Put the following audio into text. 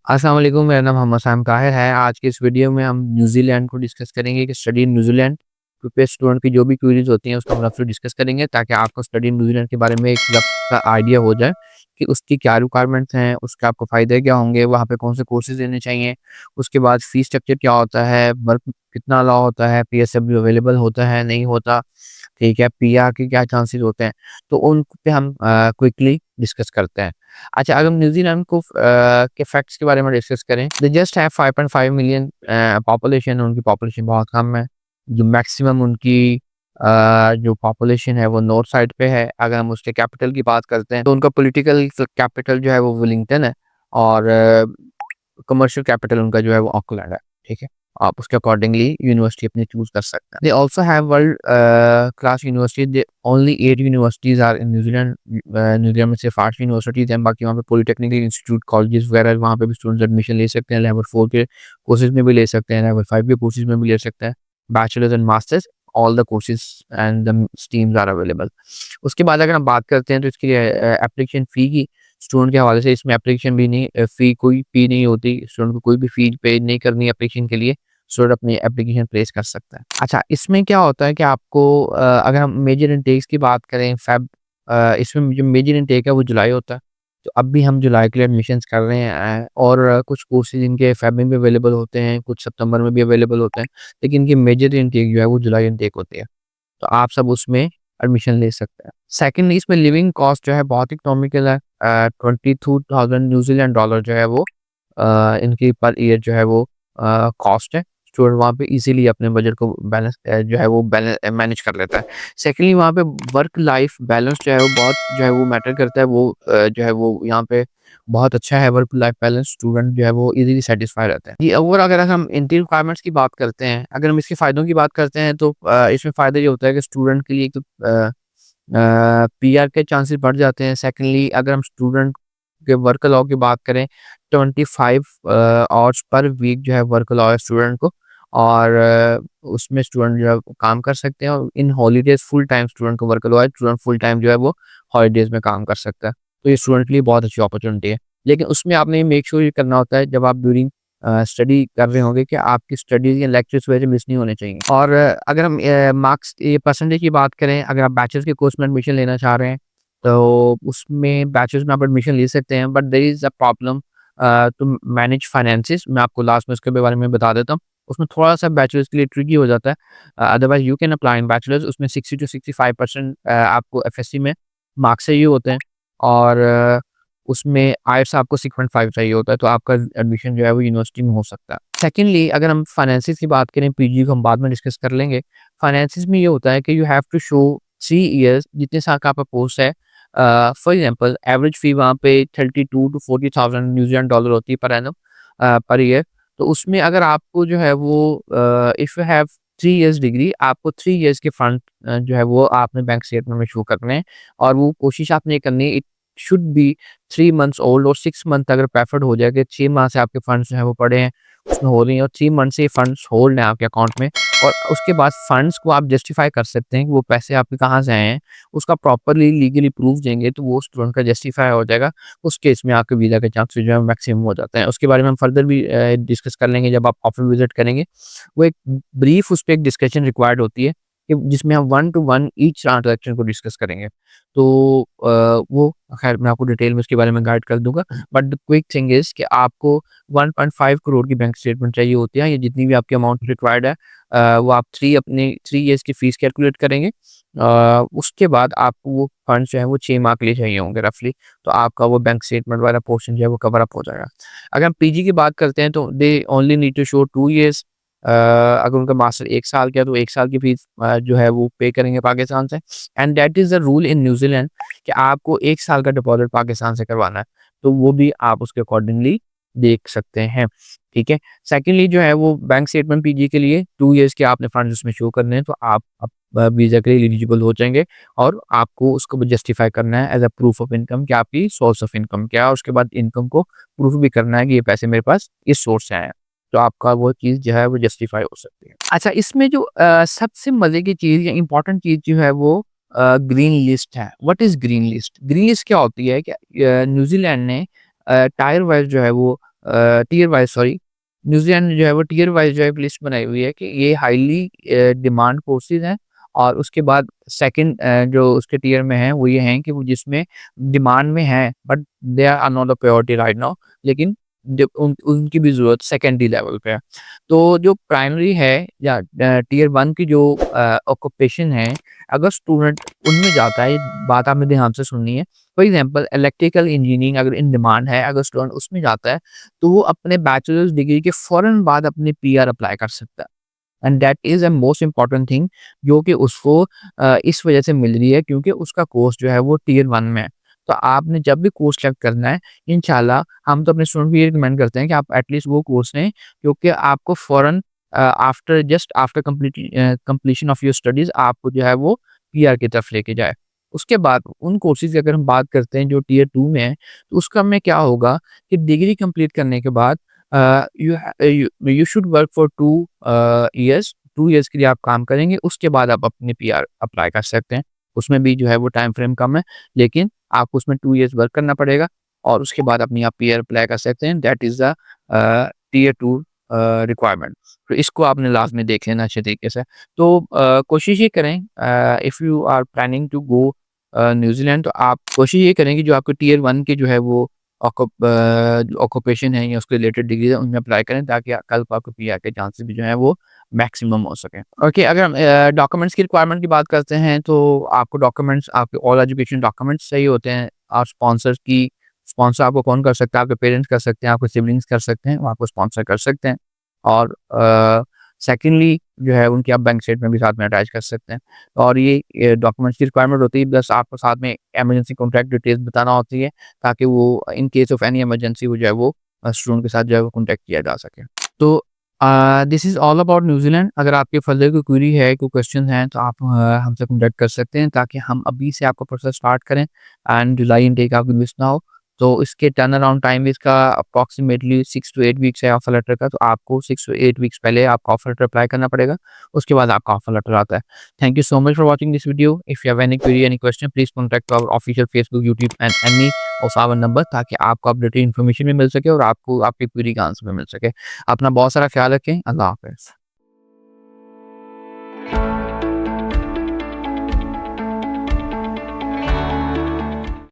अस्सलाम वालेकुम, मेरा नाम मोहम्मद साम ताहिर है। आज की इस वीडियो में हम न्यूज़ीलैंड को डिस्कस करेंगे कि स्टडी इन न्यूज़ीलैंड पे स्टूडेंट की जो भी क्वेरीज़ होती हैं उसको हम रफली डिस्कस करेंगे ताकि आपको स्टडी इन न्यूज़ीलैंड के बारे में एक रफ सा आइडिया हो जाए कि उसकी क्या रिक्वायरमेंट्स हैं, उसके आपको फ़ायदे क्या होंगे, वहाँ पे कौन से कोर्सेज़ लेने चाहिए। उसके बाद फ़ीस स्ट्रक्चर क्या होता है, वर्क कितना अलाउ होता है, पीएसडब्ल्यू अवेलेबल होता है, नहीं होता, ठीक है, पीआर के क्या चांसेज़ होते हैं। तो उन पे हम क्विकली डिस्कस करते हैं। अच्छा, अगर हम न्यूज़ीलैंड को के फैक्ट्स के बारे में डिस्कस करें, they just have 5.5 million population, उनकी पॉपुलेशन बहुत कम है। जो मैक्सिमम उनकी जो पॉपुलेशन है वो नॉर्थ साइड पे है। अगर हम उसके कैपिटल की बात करते हैं तो उनका पॉलिटिकल कैपिटल जो है वो वेलिंगटन है और कमर्शियल कैपिटल उनका जो है वो ऑकलैंड है, ठीक है? आप उसके अकॉर्डिंगली यूनिवर्सिटी अपनी चूज़ कर सकते हैं। They also have world class university, they only 8 universities are in New Zealand. New Zealand में सिर्फ 8 यूनिवर्सिटीज़ हैं, बाकी वहाँ पे पॉलिटेक्निकल इंस्टीट्यूट, कॉलेजेस वगैरह वहाँ पे भी स्टूडेंट्स एडमिशन ले सकते हैं। लेवल 4 के कोर्सेज़ में भी ले सकते हैं, लेवल 5 के कोर्सेज़ में भी ले सकते हैं। Bachelors and masters, all the courses and the streams are available. उसके बाद अगर हम बात करते हैं तो इसकी एप्लीकेशन फ़ी की, स्टूडेंट के हवाले से इसमें एप्लीकेशन भी नहीं, कोई फ़ी नहीं होती, स्टूडेंट को कोई भी फ़ी पे नहीं करनी है एप्लीकेशन के लिए, स्टूडेंट अपनी एप्लीकेशन प्लेस कर सकता है। अच्छा, इसमें क्या होता है कि आपको अगर हम मेजर इनटेक्स की बात करें इसमें जो मेजर इनटेक है वो जुलाई होता है। तो अब भी हम जुलाई के लिए एडमिशन्स कर रहे हैं और कुछ कोर्सेज़ इनके फ़ेब में भी अवेलेबल होते हैं, कुछ सितंबर में भी अवेलेबल होते हैं, लेकिन इनकी मेजर इनटेक जो है वो जुलाई इनटेक होती है। तो आप सब उसमें एडमिशन ले सकते हैं। सेकंडली इसमें लिविंग कॉस्ट जो है बहुत इकोनॉमिकल है। 22,000 न्यूज़ीलैंड डॉलर जो है वो इनकी पर ईयर जो है वो कॉस्ट है। स्टूडेंट वहाँ पे इज़िली अपने बजट को जो है वो मैनेज कर लेता है। सेकंडली वहाँ पे वर्क लाइफ बैलेंस जो है वो बहुत जो है वो मैटर करता है। वो जो है वो यहाँ पे बहुत अच्छा है वर्क लाइफ बैलेंस, स्टूडेंट जो है वो इज़िली सैटिस्फाई रहते हैं। जी, और अगर हम इनकी रिक्वायरमेंट्स की बात करते हैं, अगर हम इसके फ़ायदों की बात करते हैं तो इसमें फ़ायदा ये होता है कि स्टूडेंट के लिए एक तो पीआर के चांसेस बढ़ जाते हैं। सेकंडली अगर हम स्टूडेंट के वर्क अलाउ की बात करें, 25 आवर्स पर वीक जो है वर्क अलाउ है स्टूडेंट को और उसमें स्टूडेंट जो है वो काम कर सकते हैं और इन हॉलीडेज़ फुल टाइम स्टूडेंट को वर्क अलाउ है, स्टूडेंट फुल टाइम जो है वो हॉलीडेज़ में काम कर सकता है। तो ये स्टूडेंट के लिए बहुत अच्छी अपॉर्च्युनिटी है। लेकिन उसमें आपने ये मेक श्योर ये करना होता है जब आप ड्यूरिंग स्टडी कर रहे होंगे कि आपकी स्टडीज़ या लेक्चर्स वगैरह मिस नहीं होने चाहिए। और अगर हम मार्क्स ये परसेंटेज की बात करें, अगर आप बैचलर्स के कोर्स में एडमिशन लेना चाह रहे हैं, तो उसमें बैचलर्स में आप एडमिशन ले सकते हैं, but there is a problem to manage finances. मैं आपको लास्ट में उसके बारे में बता देता हूँ। उसमें थोड़ा-सा बैचलर्स के लिए ट्रिकी हो जाता है। Otherwise you can apply in bachelors, उसमें 60 टू 65% आपको एफएससी में मार्क्स चाहिए होते हैं और उसमें आईएलटीएस आपको 6.5 चाहिए होता है, तो आपका एडमिशन जो है वो यूनिवर्सिटी में हो सकता है। सेकंडली अगर हम फाइनेंसेस की बात करें, पीजी को हम बाद में डिस्कस कर लेंगे। फाइनेंसेस में ये होता है कि you have to show 3 years जितने साल का आपका कोर्स है। फॉर एग्जांपल एवरेज फी वहाँ पे 32 टू 40,000 न्यूज़ीलैंड डॉलर होती है पर एनम पर ईयर। तो उसमें अगर आपको जो है वो if you have 3 years degree, आपको 3 इयर्स के फंड जो है वो आपने बैंक स्टेटमेंट में शो करने हैं और वो कोशिश आपने ये करनी है, it should be 3 months old और 6 मंथ अगर प्रेफर्ड हो जाए कि 6 माह से आपके फंड्स जो हैं वो पड़े हैं, उसमें हो रही हैं और 3 मंथ से ये फंड्स होल्ड हैं आपके अकाउंट में और उसके बाद फंड्स को आप जस्टिफाई कर सकते हैं कि वो पैसे आपके कहाँ से आए हैं। उसका प्रॉपर्ली लीगली प्रूफ देंगे तो वो स्टूडेंट का जस्टिफाई हो जाएगा। उस केस में आपके वीज़ा के चांसेस जो है मैक्सिमम हो जाते हैं। उसके बारे में हम फर्दर भी डिस्कस कर लेंगे जब आप ऑफिस विज़िट करेंगे। वो एक ब्रीफ उस पे एक डिस्कशन रिक्वायर्ड होती है कि जिसमें हम 1 टू 1 ईच ट्रांज़ैक्शन को डिस्कस करेंगे। तो वो ख़ैर मैं आपको डिटेल में उसके बारे में गाइड कर दूँगा। But the quick thing is कि आपको 1.5 करोड़ की बैंक स्टेटमेंट चाहिए होती है, या जितनी भी आपकी अमाउंट रिक्वायर्ड है वो आप 3 ईयर्स की फ़ीस कैलकुलेट करेंगे। उसके बाद आपको वो फंड्स जो है वो 6 माह के लिए चाहिए होंगे रफ़ली, तो आपका वो बैंक स्टेटमेंट वाला पोर्शन जो है वो कवर अप हो जाएगा। अगर हम पीजी की बात करते हैं तो they only need to show 2 years. अगर उनका मास्टर 1 साल का है तो 1 साल की फ़ीस जो है वो पे करेंगे पाकिस्तान से and that is the rule in New Zealand कि आपको 1 साल का डिपॉज़िट पाकिस्तान से करवाना है, तो वो भी आप उसके अकॉर्डिंगली देख सकते हैं, ठीक है। सेकंडली जो है वो बैंक स्टेटमेंट पीजी के लिए 2 इयर्स के आपने फंड्स उसमें शो करने हैं, तो आप वीज़ा के लिए एलिजिबल हो जाएँगे और आपको उसको जस्टिफ़ाई करना है as a proof of income कि आपकी सोर्स ऑफ इनकम क्या है और उसके बाद इनकम को प्रूफ भी करना है कि ये पैसे मेरे पास इस सोर्स से आए हैं। तो आपका वो चीज़ जो है वो जस्टिफ़ाई हो सकती है। अच्छा, इसमें जो सबसे मज़े की चीज़ या इम्पोर्टेंट चीज़ जो है वो ग्रीन लिस्ट है। What is green list? Green list क्या होती है कि न्यूज़ीलैंड ने टायर वाइज़ जो है वो टियर वाइज़ सॉरी, न्यूज़ीलैंड ने जो है वो टियर वाइज़ जो है लिस्ट बनाई हुई है कि ये हाईली डिमांड कोर्सेज़ हैं और उसके बाद सेकंड जो उसके टियर में हैं वो ये हैं कि वो जिसमें डिमांड में हैं but they are not a priority right now, लेकिन जब उनकी भी ज़रूरत सेकेंडरी लेवल पे है। तो जो प्राइमरी है या टियर 1 की जो ऑक्यूपेशन है, अगर स्टूडेंट उनमें जाता है, ये बात आपने ध्यान से सुननी है। फॉर एग्ज़ाम्पल इलेक्ट्रिकल इंजीनियरिंग अगर इन डिमांड है, अगर स्टूडेंट उसमें जाता है, तो वो अपने बैचलर्स डिग्री के फ़ौरन बाद अपनी पीआर अप्लाई कर सकता है। And that is a most important thing जो कि उसको इस वजह से मिल रही है क्योंकि उसका कोर्स जो है वो टियर 1 में है। तो आपने जब भी कोर्स सेलेक्ट करना है, इंशाल्लाह हम तो अपने स्टूडेंट को ये रिकमेंड करते हैं कि आप एटलीस्ट वो कोर्स लें क्योंकि आपको फ़ौरन after just after completion of your studies आपको जो है वो पीआर की तरफ लेके जाए। उसके बाद उन कोर्सेज़ की अगर हम बात करते हैं जो टियर 2 में है, तो उसका में क्या होगा कि डिग्री कंप्लीट करने के बाद you should work for 2 years, 2 years के लिए आप काम करेंगे, उसके बाद आप अपनी पीआर अप्लाई कर सकते हैं। उसमें भी जो है वो टाइम फ्रेम कम है, लेकिन आपको उसमें 2 ईयर्स वर्क करना पड़ेगा और उसके बाद अपनी आप पीआर अप्लाई कर सकते हैं। That is the tier 2 requirement. तो इसको आपने लाज़मी देख लेना अच्छे तरीके से। तो कोशिश ये करें if you are planning to go New Zealand, तो आप कोशिश ये करें कि जो आपके टियर 1 के जो है वो ऑक्यूपेशन है या उसके रिलेटेड डिग्री है उनमें अप्लाई करें ताकि कल को आपको पीआर के चांसेस भी जो है वो मैक्सिमम हो सकें। ओके, अगर हम डॉक्यूमेंट्स की रिक्वायरमेंट की बात करते हैं तो आपको डॉक्यूमेंट्स आपके ऑल एजुकेशन डॉक्यूमेंट्स चाहिए होते हैं। आप स्पॉन्सर आपको कौन कर सकता है? आपके पेरेंट्स कर सकते हैं, आपके सिबलिंग्स कर सकते हैं, वो आपको स्पॉन्सर कर सकते हैं। और सेकंडली जो है उनकी आप बैंक स्टेटमेंट भी साथ में अटैच कर सकते हैं। और ये डॉक्यूमेंट्स की रिक्वायरमेंट होती है, बस आपको साथ में इमरजेंसी कॉन्टैक्ट डिटेल्स बताना होती है ताकि वो in case of any emergency वो जो है वो स्टूडेंट के साथ जो है वो कॉन्टैक्ट किया जा सके। तो this is all about New Zealand. अगर आपके फर्दर कोई क्वेरी है, कोई क्वेश्चन हैं तो आप हमसे कॉन्टैक्ट कर सकते हैं ताकि हम अभी से आपका प्रोसेस स्टार्ट करें एंड जुलाई इनटेक आपकी मिस ना हो। तो इसके टर्न अराउंड टाइम इसका अप्रॉक्सिमेटली 6 टू 8 वीक्स है ऑफर लेटर का, तो आपको 6 टू 8 वीक्स पहले आपका ऑफर लेटर अप्लाई करना पड़ेगा, उसके बाद आपका ऑफर लेटर आता है। Thank you so much for watching this video. If you have any query, any question, please contact our official Facebook, YouTube and any of our number ताकि आपको updated information भी मिल सके और आपको आपकी क्वेरी का आंसर भी मिल सके। अपना बहुत सारा ख्याल रखें। अल्लाह हाफ़िज़।